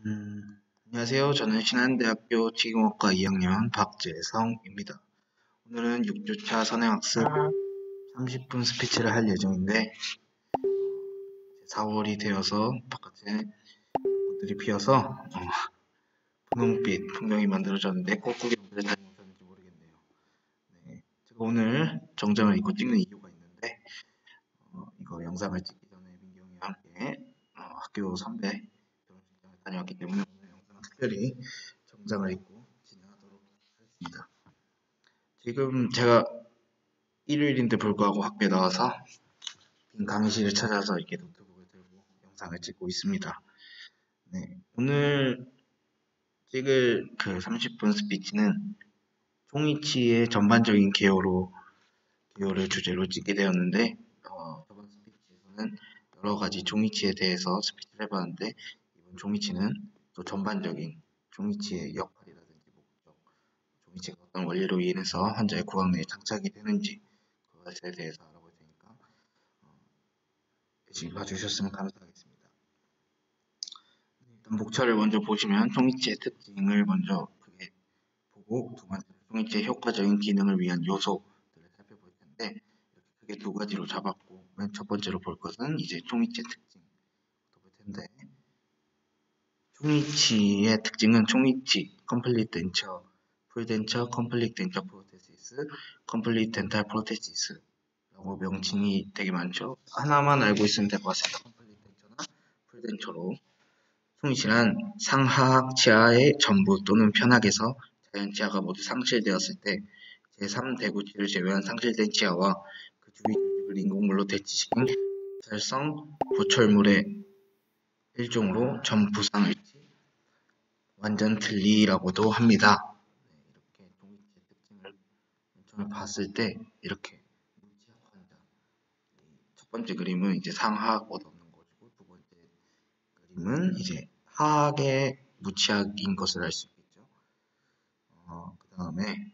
안녕하세요. 저는 신한대학교 지금학과 2학년 박재성입니다. 오늘은 6주차 선행학습 30분 스피치를 할 예정인데 4월이 되어서 바깥에 꽃들이 피어서 분홍빛 풍경이 만들어졌는데 꽃구경을 다녀오셨는지 모르겠네요. 네, 제가 오늘 정장을 입고 찍는 이유가 있는데 이거 영상을 찍기 전에 민기 형이랑 함께 학교 선배 결혼식장을 다녀왔기 때문에 오늘 영상은 특별히 정장을 입고 진행하도록 하겠습니다. 지금 제가 일요일인데 불구하고 학교에 나와서 빈 강의실을 찾아서 이렇게 노트북을 들고 영상을 찍고 있습니다. 네, 오늘 찍을 그 30분 스피치는 총이치의 전반적인 개요를 주제로 찍게 되었는데 저번 스피치에서는 여러 가지 종이치에 대해서 스피치를 해봤는데 이번 종이치는 또 전반적인 종이치의 역할이라든지 목적, 종이치가 어떤 원리로 인해서 환자의 구강 내에 장착이 되는지 그것에 대해서 알아볼 테니까 열심히 봐주셨으면 감사하겠습니다. 일단 목차를 먼저 보시면 종이치의 특징을 먼저 크게 보고 두 번째로 종이치의 효과적인 기능을 위한 요소들을 살펴볼 텐데 이렇게 크게 두 가지로 잡았고 맨 첫 번째로 볼 것은 이제 종이치의 특징부터 볼 텐데 종이치의 특징은 종이치, 컴플리트 덴처, 풀 덴처, 컴플리트 덴처 프로테시스, 컴플리트 덴탈 프로테시스 라고 명칭이 되게 많죠. 하나만 알고 있으면 될 것 같습니다. 컴플리트 덴처나 풀 덴처로 종이치란 상하악 치아의 전부 또는 편악에서 자연 치아가 모두 상실되었을 때 제3대구치를 제외한 상실된 치아와 그 주위 조직을 인공물로 대치시킨 결성 보철물의 일종으로 전부상을치, 완전 틀리라고도 합니다. 이렇게 종이치의 특징을 처음에 봤을 때 이렇게 무치학 환자 첫 번째 그림은 이제 상하악 얻어없는 것이고 두 번째 그림은 이제 하악의 무치학인 것을 알 수 있겠죠. 그 다음에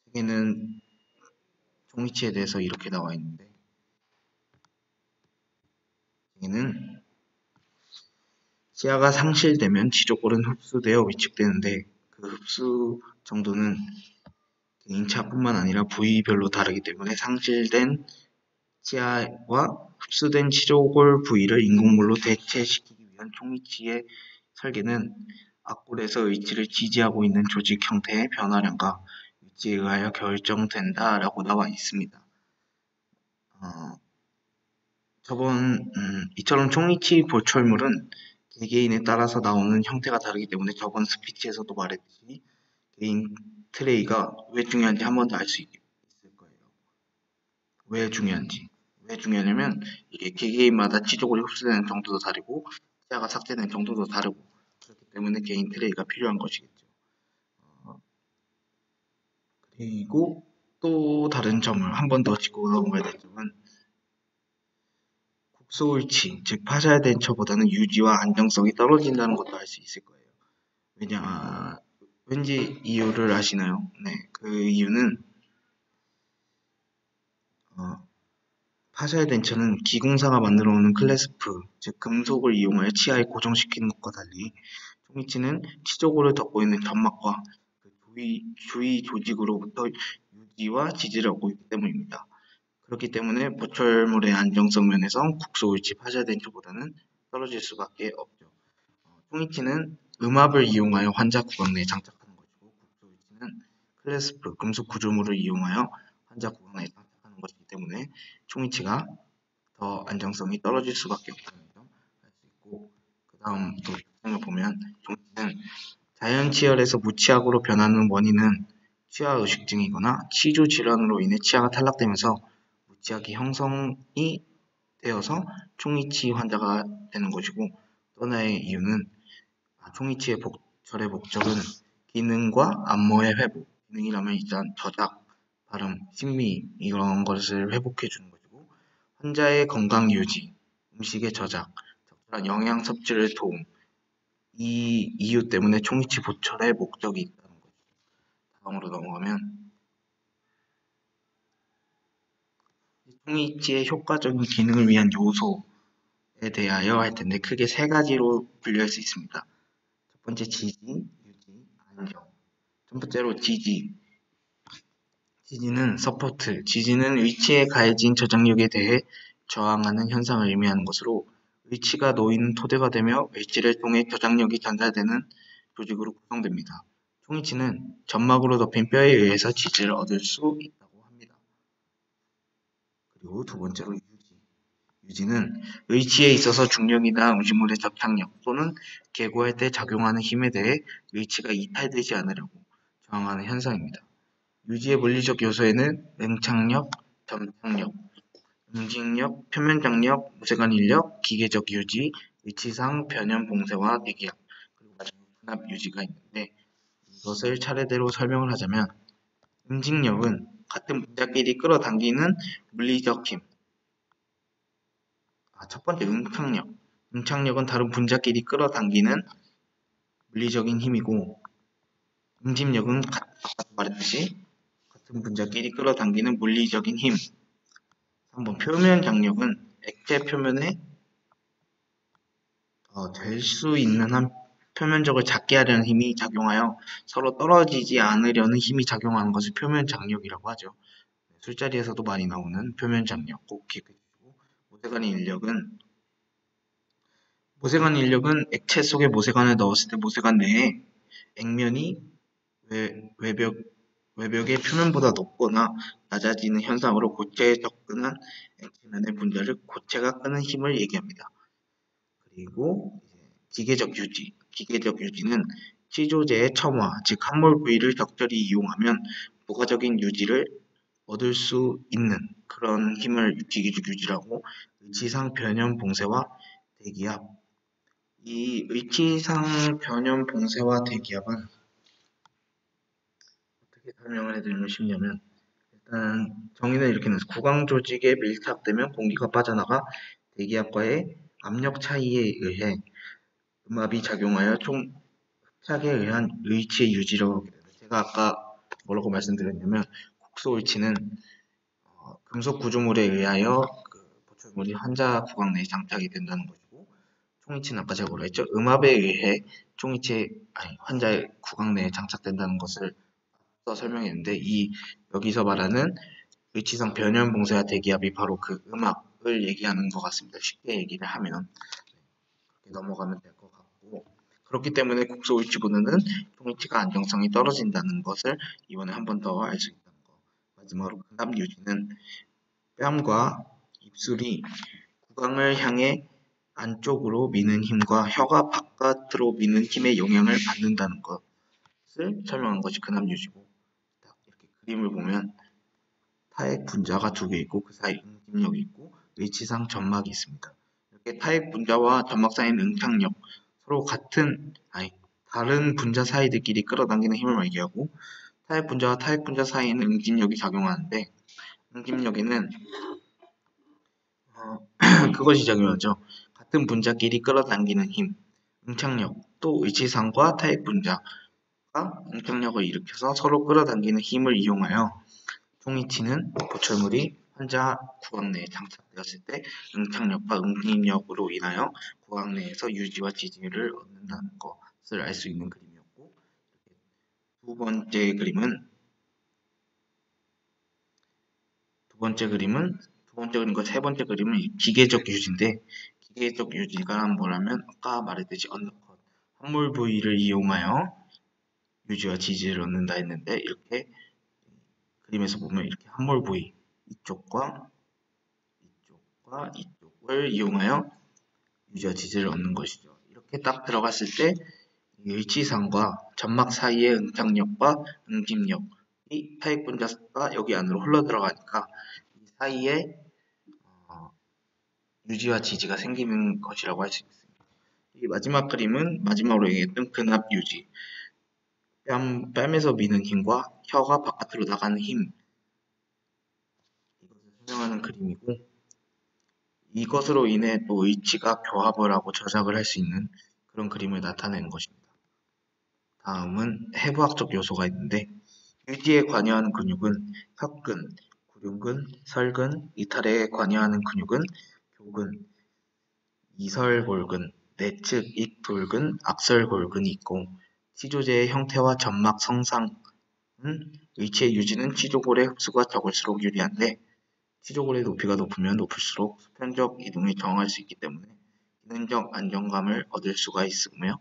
책에는 종이치에 대해서 이렇게 나와 있는데 책에는 치아가 상실되면 지저골은 흡수되어 위축되는데 그 흡수 정도는 개인차뿐만 아니라 부위별로 다르기 때문에 상실된 치아와 흡수된 치조골 부위를 인공물로 대체시키기 위한 종이치의 설계는 앞골에서 의치를 지지하고 있는 조직 형태의 변화량과 위치에 의하여 결정된다라고 나와 있습니다. 이처럼 종이치 보철물은 개개인에 따라서 나오는 형태가 다르기 때문에 저번 스피치에서도 말했듯이 개인 트레이가 왜 중요한지 한 번 더 알 수 있을 거예요. 왜 중요한지. 왜 중요하냐면 이게 개개인마다 치조골이 흡수되는 정도도 다르고 치아가 삭제되는 정도도 다르고 그렇기 때문에 개인 트레이가 필요한 것이겠죠. 그리고 또 다른 점을 한 번 더 짚고 넘어가야 될 점은 국소울치, 즉 파샤덴처보다는 유지와 안정성이 떨어진다는 것도 알 수 있을 거예요. 왠지 이유를 아시나요? 네, 그 이유는 파샤덴처는 기공사가 만들어 오는 클래스프, 즉 금속을 이용하여 치아에 고정시키는 것과 달리 종이치는 치조골을 덮고 있는 점막과 그 주위 조직으로부터 유지와 지지를 얻고 있기 때문입니다. 그렇기 때문에 보철물의 안정성 면에서 국소울치 파샤덴처보다는 떨어질 수밖에 없죠. 종이치는 음압을 이용하여 환자 구강 내에 장착하는 것이고 국소울치는 클래스프, 금속 구조물을 이용하여 환자 구강 내에 장착하는 것이기 때문에 종이치가 더 안정성이 떨어질 수밖에 없다는 점 알 수 있고 그 다음 또 특징을 보면 종이치는 자연치열에서 무치학으로 변하는 원인은 치아 의식증이거나 치주 질환으로 인해 치아가 탈락되면서 무치학이 형성이 되어서 총이치 환자가 되는 것이고 또 하나의 이유는 총이치의 보철의 목적은 기능과 안모의 회복, 기능이라면 일단 저작, 발음, 심미 이런 것을 회복해 주는 것이고 환자의 건강 유지, 음식의 저작, 적절한 영양 섭취를 도움 이 이유 때문에 총이치 보철의 목적이 있다는 거죠. 다음으로 넘어가면 총이치의 효과적인 기능을 위한 요소에 대하여 할 텐데 크게 세 가지로 분류할 수 있습니다. 첫 첫 번째 지지, 유지, 안정. 첫 번째로 지지. 지지는 서포트. 지지는 위치에 가해진 저장력에 대해 저항하는 현상을 의미하는 것으로 위치가 놓이는 토대가 되며 위치를 통해 저장력이 전달되는 조직으로 구성됩니다. 총이치는 점막으로 덮인 뼈에 의해서 지지를 얻을 수 있다고 합니다. 그리고 두 번째로 유지. 유지는 의치에 있어서 중력이나 음식물의 접착력 또는 계고할 때 작용하는 힘에 대해 의치가 이탈되지 않으려고 저항하는 현상입니다. 유지의 물리적 요소에는 응착력, 점착력, 응징력, 표면장력, 무쇠관 인력, 기계적 유지, 위치상 변형 봉쇄와 대기압, 그리고 마지막 분압 유지가 있는데 이것을 차례대로 설명을 하자면 응징력은 같은 분자끼리 끌어당기는 물리적 힘. 첫 번째 응착력. 응착력은 다른 분자끼리 끌어당기는 물리적인 힘이고 응집력은 아까 말했듯이 같은 분자끼리 끌어당기는 물리적인 힘. 3번 표면 장력은 액체 표면에 될 수 있는 한 표면적을 작게 하려는 힘이 작용하여 서로 떨어지지 않으려는 힘이 작용하는 것을 표면 장력이라고 하죠. 술자리에서도 많이 나오는 표면 장력 꼭 기억해 주시고 모세관 인력은 액체 속에 모세관을 넣었을 때 모세관 내에 액면이 외벽의 표면보다 높거나 낮아지는 현상으로 고체에 접근한 액체면의 분자를 고체가 끄는 힘을 얘기합니다. 그리고 기계적 유지. 기계적 유지는 치조제의 첨화, 즉 함몰 부위를 적절히 이용하면 부가적인 유지를 얻을 수 있는 그런 힘을 기계적 유지라고 의치상 변형 봉쇄와 대기압. 이 의치상 변형 봉쇄와 대기압은 어떻게 설명을 해드리면 쉽냐면 일단 정의는 이렇게 나서 구강 조직에 밀착되면 공기가 빠져나가 대기압과의 압력 차이에 의해 음압이 작용하여 총 흡착에 의한 의치의 유지라고 하게 됩니다. 제가 아까 뭐라고 말씀드렸냐면 국소의치는 금속 구조물에 의하여 보철물이 환자 구강 내에 장착이 된다는 것이고 총이치는 아까 제가 뭐라 했죠? 음압에 의해 환자의 구강 내에 장착된다는 것을 앞서 설명했는데 여기서 말하는 위치상 변형 봉쇄와 대기압이 바로 그 음압을 얘기하는 것 같습니다. 쉽게 얘기를 하면 그렇게 넘어가면 될 것 같고 그렇기 때문에 국소 위치보다는 총위치가 안정성이 떨어진다는 것을 이번에 한 번 더 알 수 있다는 거. 마지막으로 근압 유지는 뺨과 입술이 구강을 향해 안쪽으로 미는 힘과 혀가 바깥으로 미는 힘의 영향을 받는다는 것을 설명한 것이 근압 유지고 이렇게 그림을 보면 타액 분자가 두 개 있고 그 사이 응집력이 있고 위치상 점막이 있습니다. 이렇게 타액 분자와 점막 사이는 응착력, 서로 다른 분자 사이들끼리 끌어당기는 힘을 얘기하고 타액 분자와 타액 분자 사이에는 응집력이 작용하는데 응집력에는 그것이 작용하죠. 같은 분자끼리 끌어당기는 힘, 응착력, 또 위치상과 타액 분자가 응착력을 일으켜서 서로 끌어당기는 힘을 이용하여 총이치는 보철물이 환자 구강 내에 장착되었을 때 응착력과 응집력으로 인하여 구강 내에서 유지와 지지를 얻는다는 것을 알 수 있는 그림이었고 두 번째 그림과 세 번째 그림은 기계적 유지인데 기계적 유지가 뭐라면 아까 말했듯이 언더컷, 함몰 부위를 이용하여 유지와 지지를 얻는다 했는데 이렇게 그림에서 보면 이렇게 함몰 부위 이쪽과 이쪽을 이용하여 유지와 지지를 얻는 것이죠. 이렇게 딱 들어갔을 때 위치상과 점막 사이의 응착력과 응집력이 타액 분자가 여기 안으로 흘러 들어가니까 이 사이에 유지와 지지가 생기는 것이라고 할 수 있습니다. 이 마지막 그림은 마지막으로 얘기했던 근압 유지. 뺨에서 미는 힘과 혀가 바깥으로 나가는 힘. 이것을 설명하는 그림이고 이것으로 인해 또 의치가 교합을 하고 저작을 할 수 있는 그런 그림을 나타내는 것입니다. 다음은 해부학적 요소가 있는데 유지에 관여하는 근육은 혀근, 구륜근, 설근, 이탈에 관여하는 근육은 교근, 이설골근, 내측 익돌근, 악설골근이 있고 치조제의 형태와 점막 성상은 위치의 유지는 치조골의 흡수가 적을수록 유리한데 치조골의 높이가 높으면 높을수록 수평적 이동이 정할 수 있기 때문에 기능적 안정감을 얻을 수가 있으며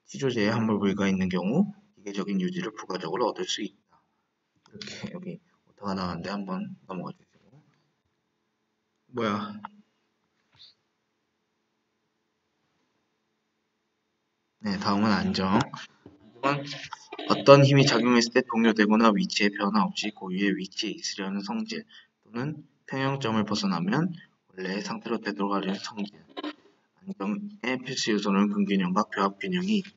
치조제에 함몰 부위가 있는 경우 기계적인 유지를 부가적으로 얻을 수 있다. 이렇게 여기 오타가 나왔는데 한번 넘어가 주시고 뭐야 네 다음은 안정. 이건 어떤 힘이 작용했을 때 동요되거나 위치의 변화 없이 고유의 위치에 있으려는 성질 또는 평형점을 벗어나면 원래의 상태로 되돌아가려는 성질. 안정의 필수 요소는 근균형과 교합균형이 있다.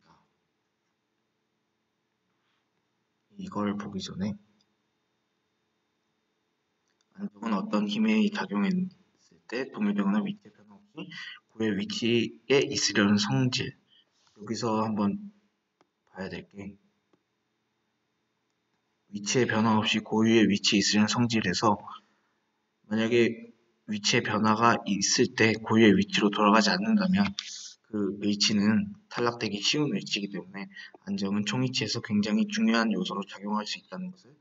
이걸 보기 전에 안정은 어떤 힘이 작용했을 때 동요되거나 위치의 변화 없이 고유의 위치에 있으려는 성질. 여기서 한번 봐야 될 게 위치의 변화 없이 고유의 위치에 있으려는 성질에서 만약에 위치의 변화가 있을 때 고유의 위치로 돌아가지 않는다면 그 위치는 탈락되기 쉬운 위치이기 때문에 안정은 총위치에서 굉장히 중요한 요소로 작용할 수 있다는 것을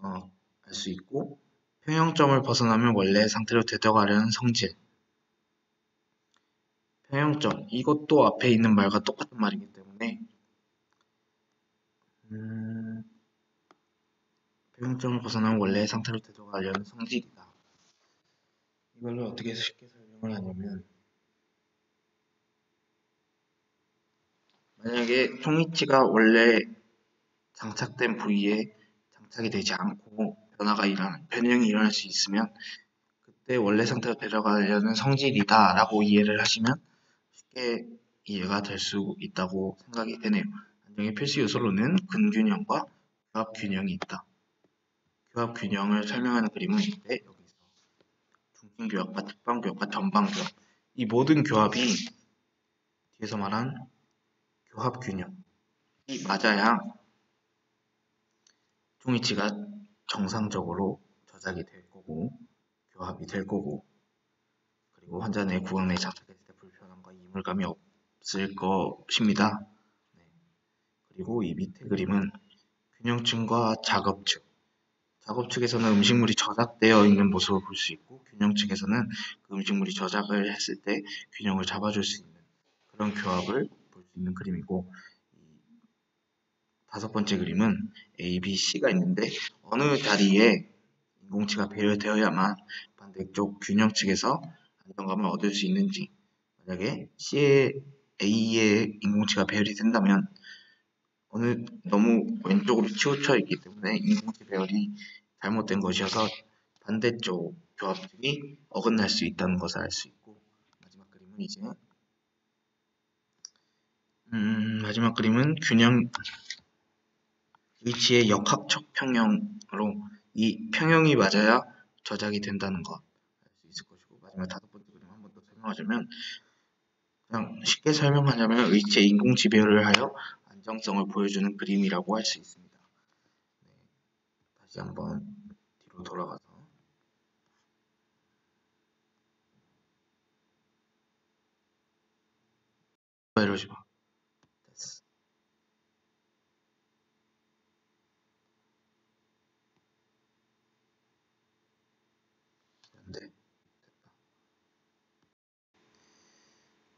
알 수 있고 평형점을 벗어나면 원래의 상태로 되돌아가려는 성질. 평형점, 이것도 앞에 있는 말과 똑같은 말이기 때문에 평형점을 벗어나면 원래의 상태로 되돌아가려는 성질이다. 이걸 어떻게 쉽게 설명을 하냐면 만약에 총위치가 원래 장착된 부위에 장착이 되지 않고 변형이 일어날 수 있으면 그때 원래 상태로 데려가려는 성질이다 라고 이해를 하시면 쉽게 이해가 될 수 있다고 생각이 되네요. 안정의 필수 요소로는 근균형과 교합균형이 있다. 교합균형을 설명하는 그림은 있는데 여기서 중심교합과 특방교합과 전방교합 이 모든 교합이 뒤에서 말한 교합균형이 맞아야 총위치가 정상적으로 저작이 될 거고 교합이 될 거고 그리고 환자 내 구강 내에 장착했을 때 불편함과 이물감이 없을 것입니다. 네. 그리고 이 밑에 그림은 균형층과 작업층 작업측에서는 음식물이 저작되어 있는 모습을 볼 수 있고 균형측에서는 그 음식물이 저작을 했을 때 균형을 잡아줄 수 있는 그런 교합을 볼 수 있는 그림이고 다섯 번째 그림은 A, B, C가 있는데 어느 자리에 인공치가 배열되어야만 반대쪽 균형측에서 안정감을 얻을 수 있는지 만약에 A에 인공치가 배열이 된다면 너무 왼쪽으로 치우쳐 있기 때문에 인공치 배열이 잘못된 것이어서 반대쪽 교합들이 어긋날 수 있다는 것을 알 수 있고 마지막 그림은 균형 위치의 역학적 평형으로 이 평형이 맞아야 저작이 된다는 것 알 수 있을 것이고 마지막 다섯 번째 그림 한 번 더 설명하자면 그냥 쉽게 설명하자면 위치의 인공치 배열을 하여 안정성을 보여주는 그림이라고 할 수 있습니다. 네, 다시 한번 뒤로 돌아가서 이러지 마. 됐어. 네, 됐다.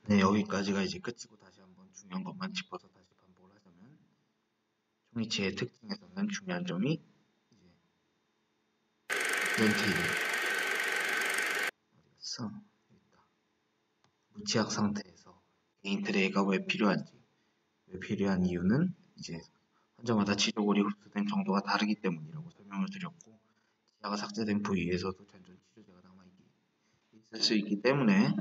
네, 여기까지가 이제 끝이고 다시 한번 중요한 것만 짚어서 다시 반복을 하자면 총위치의 특징에서는 중요한 점이 이제 렌테일 어디 갔어? 여기 있다. 무취약 상태에서 개인 트레이가 왜 필요한 이유는 이제 환자마다 치료골이 흡수된 정도가 다르기 때문이라고 설명을 드렸고 치아가 삭제된 부위에서도 잔존 치료제가 남아 있을 수 있기 때문에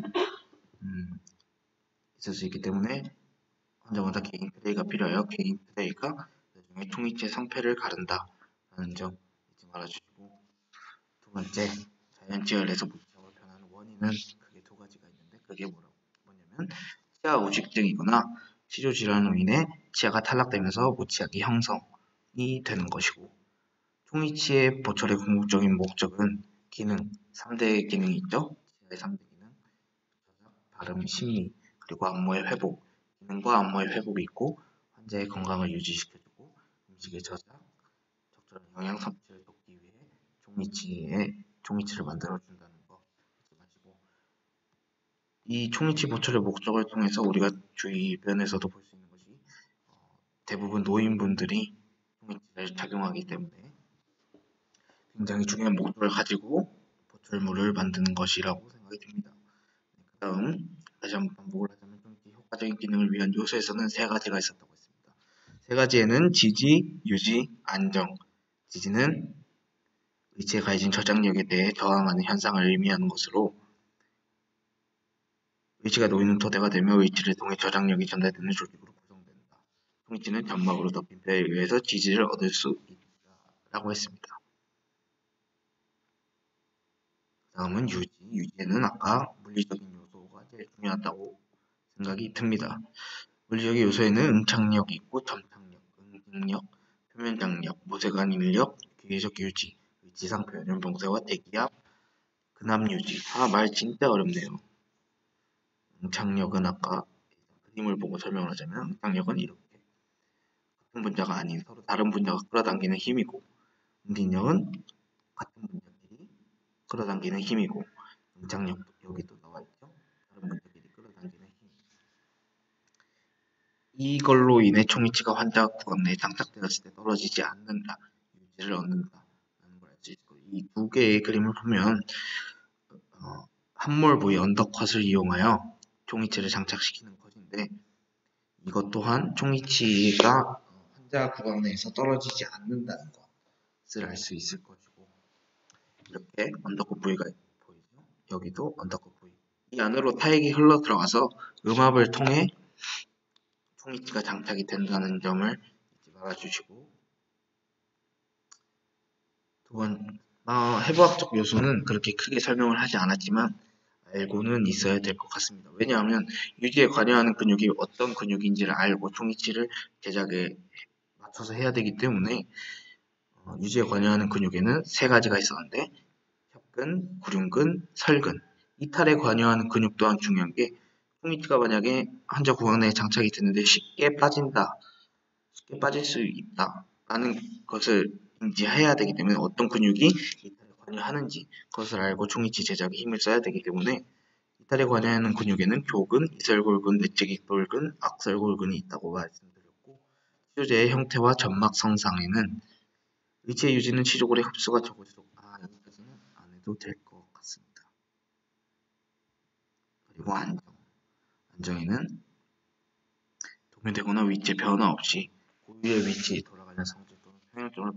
환자마다 개인 트레이가 필요하여 개인 트레이가 나중에 총위치의 상패를 가른다라는 점 잊지 말아주시고 두 번째 자연치열에서 무치약으로 변하는 원인은 크게 두 가지가 있는데 그게 뭐냐면 치아 우직증이거나 치료 질환으로 인해 치아가 탈락되면서 무치약이 형성이 되는 것이고 총위치의 보철의 궁극적인 목적은 기능 3대 기능이 있죠. 치아의 3대 기능 발음, 심리 그리고 안모의 회복, 기능과 안모의 회복이 있고 환자의 건강을 유지시켜주고 음식의 저장, 적절한 영양 섭취를 돕기 위해 종이치를 만들어준다는 거 잊지 마시고, 이 종이치 보초의 목적을 통해서 우리가 주변에서도 볼 수 있는 것이 대부분 노인분들이 종이치를 착용하기 때문에 굉장히 중요한 목적을 가지고 보철물을 만드는 것이라고 생각이 듭니다. 그 다음 다시 한번 반복을 하자면 종이치 효과적인 기능을 위한 요소에서는 세 가지가 있었다고 했습니다. 세 가지에는 지지, 유지, 안정. 지지는 의체에 가해진 저장력에 대해 저항하는 현상을 의미하는 것으로, 의치가 놓이는 토대가 되며 의치를 통해 저장력이 전달되는 조직으로 구성된다. 종이치는 점막으로 덮인 뼈에 의해서 지지를 얻을 수 있다라고 했습니다. 다음은 유지. 유지에는 아까 물리적인 요소가 제일 중요하다고 생각이 듭니다. 물리적인 요소에는 응착력이 있고 점착력, 응징력, 표면장력, 모세관 인력, 기계적 유지, 의지상표, 연봉세와 대기압, 근압 유지. 말 진짜 어렵네요. 응착력은 아까 그림을 보고 설명을 하자면, 응착력은 이렇게 같은 분자가 아닌 서로 다른 분자가 끌어당기는 힘이고, 응징력은 같은 분자끼리 끌어당기는 힘이고, 응착력도 여기도 나와있죠. 다른 분자끼리 끌어당기는 힘. 이걸로 인해 총이치가 환자 구강 내에 장착되었을 때 떨어지지 않는다, 유지를 얻는다 라는 걸 알 수 있고, 이 두 개의 그림을 보면 함몰 부위 언더컷을 이용하여 총이치를 장착시키는 것인데, 이것 또한 총이치가 환자 구강 내에서 떨어지지 않는다는 것을 알 수 있을 것이고, 이렇게 언더컷 부위가 보이죠. 여기도 언더컷 부위. 이 안으로 타액이 흘러 들어가서 음압을 통해 총이치가 장착이 된다는 점을 잊지 말아주시고, 두 번, 해부학적 요소는 그렇게 크게 설명을 하지 않았지만 알고는 있어야 될 것 같습니다. 왜냐하면 유지에 관여하는 근육이 어떤 근육인지를 알고 총이치를 제작에 맞춰서 해야 되기 때문에 유지에 관여하는 근육에는 세 가지가 있었는데, 협근, 구륜근, 설근. 이탈에 관여하는 근육 또한 중요한 게, 총이치가 만약에 환자 구강 내에 장착이 됐는데 쉽게 빠질 수 있다라는 것을 인지해야 되기 때문에, 어떤 근육이 이탈에 관여하는지 그것을 알고 총이치 제작에 힘을 써야 되기 때문에, 이탈에 관여하는 근육에는 교근, 이설골근, 내측익돌근, 악설골근이 있다고 말씀드렸고, 치조제의 형태와 점막 성상에는 의체 유지는 치조골의 흡수가 적을수록 여기까지는 안 해도 될 것 같습니다. 그리고 안정에는 동요되거나 위치에 변화 없이 고유의 위치에 돌아가는 성질 또는 평형점을,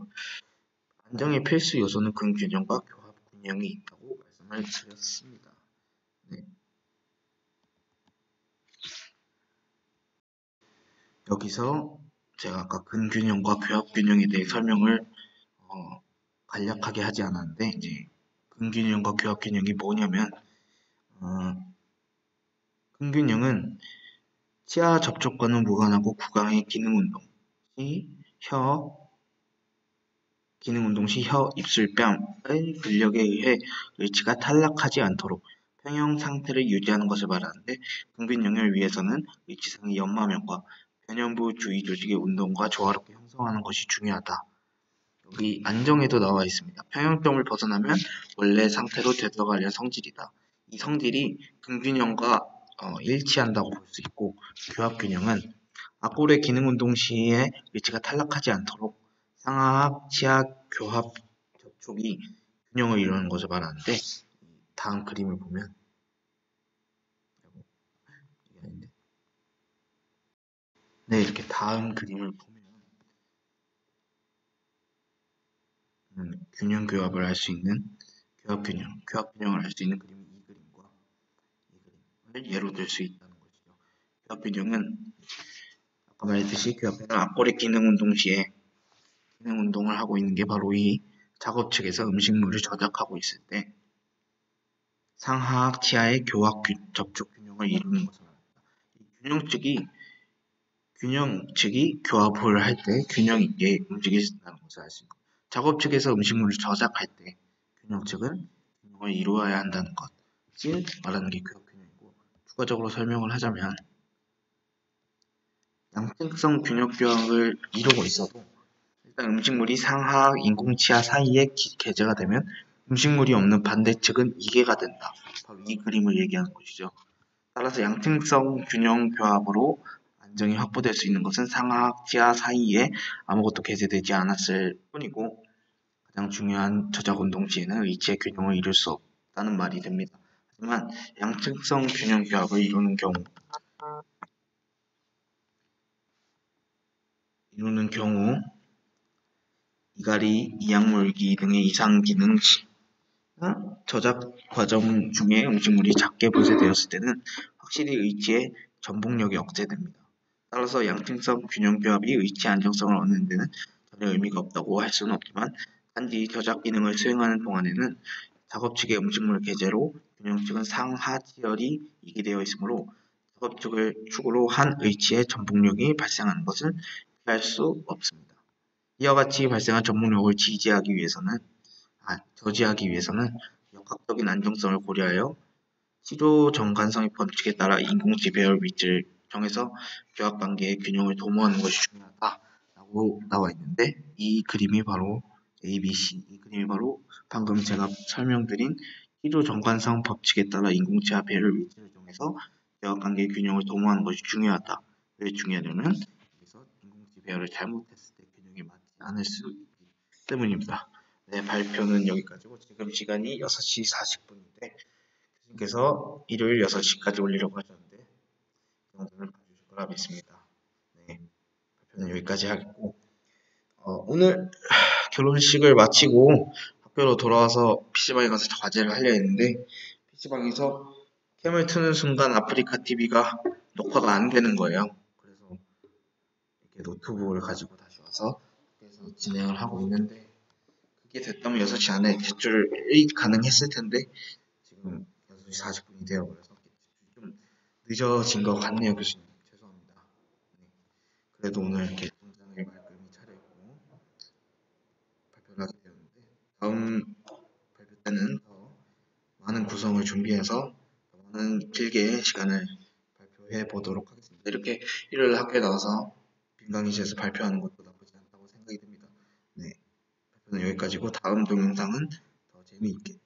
안정의 필수 요소는 근균형과 교합 균형이 있다고 말씀을 드렸습니다. 네. 여기서 제가 아까 근균형과 교합 균형에 대해 설명을 간략하게 하지 않았는데, 이제 근균형과 교합 균형이 뭐냐면, 근균형은 치아 접촉과는 무관하고 구강의 기능운동 시 혀, 입술, 뺨의 근력에 의해 의치가 탈락하지 않도록 평형 상태를 유지하는 것을 말하는데, 근균형을 위해서는 의치상의 연마면과 변연부 주위 조직의 운동과 조화롭게 형성하는 것이 중요하다. 여기 안정에도 나와 있습니다. 평형점을 벗어나면 원래 상태로 되돌아가려는 성질이다. 이 성질이 근균형과 일치한다고 볼 수 있고, 교합균형은 앞골의 기능운동 시에 의치가 탈락하지 않도록 상하악, 치아 교합 접촉이 균형을 이루는 것을 말하는데, 다음 그림을 보면 이렇게 다음 그림을 보면 균형 교합을 할 수 있는 교합균형을 할 수 있는 그림이 이 그림과 이 그림을 예로 들 수 있다는 것이죠. 교합균형은 아까 말했듯이 교합균형은 앞골의 기능운동 시에 기능운동을 하고 있는 게 바로 이 작업 측에서 음식물을 저작하고 있을 때 상하악 치아의 교합 접촉 균형을 이루는 것을 말합니다. 이 균형 측이 교합을 할 때 균형 있게 움직인다는 것을 알 수 있고, 작업 측에서 음식물을 저작할 때 균형 측은 균형을 이루어야 한다는 것을 말하는 게 교합 균형이고, 추가적으로 설명을 하자면 양층성 균형교합을 이루고 있어도 일단 음식물이 상하악 인공치아 사이에 개재가 되면 음식물이 없는 반대측은 이개가 된다. 바로 이 그림을 얘기하는 것이죠. 따라서 양층성 균형교합으로 안정이 확보될 수 있는 것은 상하악 치아 사이에 아무것도 개재되지 않았을 뿐이고 가장 중요한 저작운동 시에는 의치의 균형을 이룰 수 없다는 말이 됩니다. 하지만 양층성 균형교합을 이루는 경우 이갈이, 이약물기 등의 이상 기능 저작 과정 중에 음식물이 작게 분쇄되었을 때는 확실히 의치의 전복력이 억제됩니다. 따라서 양층성 균형교합이 의치 안정성을 얻는 데는 전혀 의미가 없다고 할 수는 없지만 단지 저작 기능을 수행하는 동안에는 작업 측의 음식물 개재로 균형 측은 상하 치열이 이기되어 있으므로 작업 측을 축으로 한 의치의 전복력이 발생하는 것은 피할 수 없습니다. 이와 같이 발생한 전복력을 저지하기 위해서는 역학적인 안정성을 고려하여 시조 정관성의 법칙에 따라 인공지 배열 위치를 정해서 교합관계의 균형을 도모하는 것이 중요하다라고 나와 있는데 이 그림이 바로 ABC, 이 그림이 바로 방금 제가 설명드린 시조 정관성 법칙에 따라 인공지와 배열 위치를 정해서 교합관계의 균형을 도모하는 것이 중요하다. 왜 중요하냐면 여기서 인공지 배열을 잘못했을 때 균형이 맞지 않을 수 있기 때문입니다. 네, 발표는 여기까지고 지금 시간이 6시 40분인데 교수님께서 일요일 6시까지 올리려고 하셨는데 영상을 봐주실 거라 믿습니다. 네, 발표는 여기까지 하겠고 오늘 결혼식을 마치고 학교로 돌아와서 PC방에 가서 과제를 하려 했는데 PC방에서 캠을 트는 순간 아프리카 TV가 녹화가 안 되는 거예요. 그래서 이렇게 노트북을 가지고 다시 와서 학교에서 진행을 하고 있는데 그게 됐다면 6시 안에 제출이 가능했을 텐데 지금 6시 40분이 되어버려서 좀 늦어진 것 같네요, 교수님. 죄송합니다. 네. 그래도 오늘 이렇게 동상을 말끔히 차려입고 발표를 하게 되었는데 다음 발표 때는 더 많은 구성을 준비해서 더 많은 길게 시간을 발표해 보도록 하겠습니다. 이렇게 일요일 학교에 나와서 빈 강의실에서 발표하는 것도 나쁘지 않다고 생각이 듭니다. 네, 발표는 여기까지고 다음 동영상은 더 재미있게